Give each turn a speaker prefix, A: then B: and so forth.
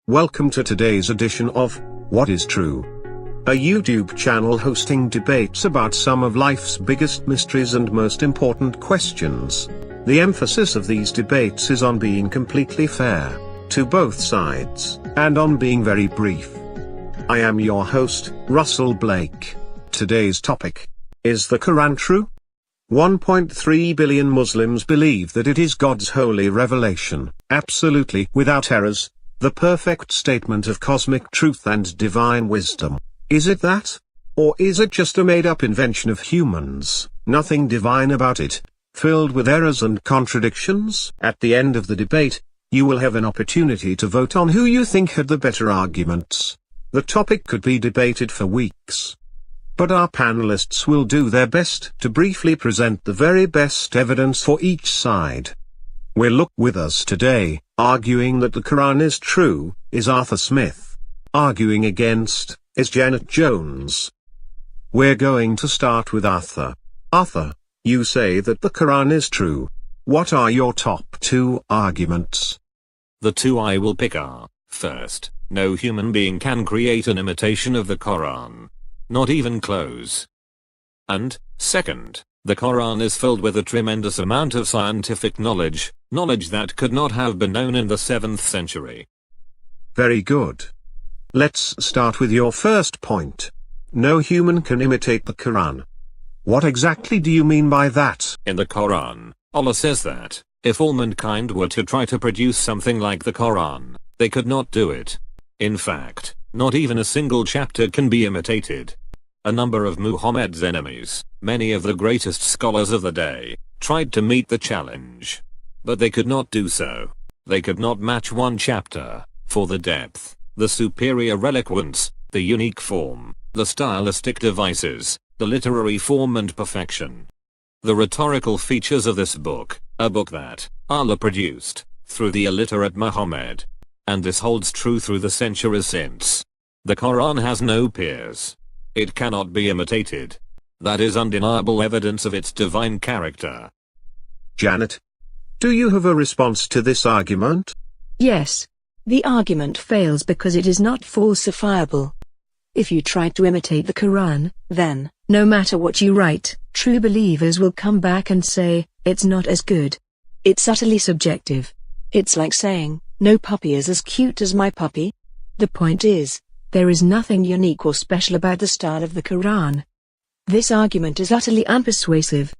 A: Welcome to today's edition of What is True? A YouTube channel hosting debates about some of life's biggest mysteries and most important questions. The emphasis of these debates is on being completely fair to both sides, and on being very brief. I am your host, Russell Blake. Today's topic: is the Quran true? 1.3 billion Muslims believe that it is God's holy revelation, absolutely without errors, the perfect statement of cosmic truth and divine wisdom. Is it that? Or is it just a made-up invention of humans, nothing divine about it, filled with errors and contradictions? At the end of the debate, you will have an opportunity to vote on who you think had the better arguments. The topic could be debated for weeks. But our panelists will do their best to briefly present the very best evidence for each side. With us today, arguing that the Quran is true, is Arthur Smith. Arguing against, is Janet Jones. We're going to start with Arthur. Arthur, you say that the Quran is true. What are your top two arguments?
B: The two I will pick are, first, no human being can create an imitation of the Quran. Not even close. And, second, the Quran is filled with a tremendous amount of scientific knowledge that could not have been known in the 7th century.
A: Very good. Let's start with your first point. No human can imitate the Quran. What exactly do you mean by that?
B: In the Quran, Allah says that, if all mankind were to try to produce something like the Quran, they could not do it. In fact, not even a single chapter can be imitated. A number of Muhammad's enemies, many of the greatest scholars of the day, tried to meet the challenge. But they could not do so. They could not match one chapter, for the depth, the superior eloquence, the unique form, the stylistic devices, the literary form and perfection. The rhetorical features of this book, a book that Allah produced, through the illiterate Muhammad. And this holds true through the centuries since. The Quran has no peers. It cannot be imitated. That is undeniable evidence of its divine character.
A: Janet, do you have a response to this argument?
C: Yes. The argument fails because it is not falsifiable. If you try to imitate the Quran, then, no matter what you write, true believers will come back and say, it's not as good. It's utterly subjective. It's like saying, no puppy is as cute as my puppy. The point is, there is nothing unique or special about the style of the Quran. This argument is utterly unpersuasive,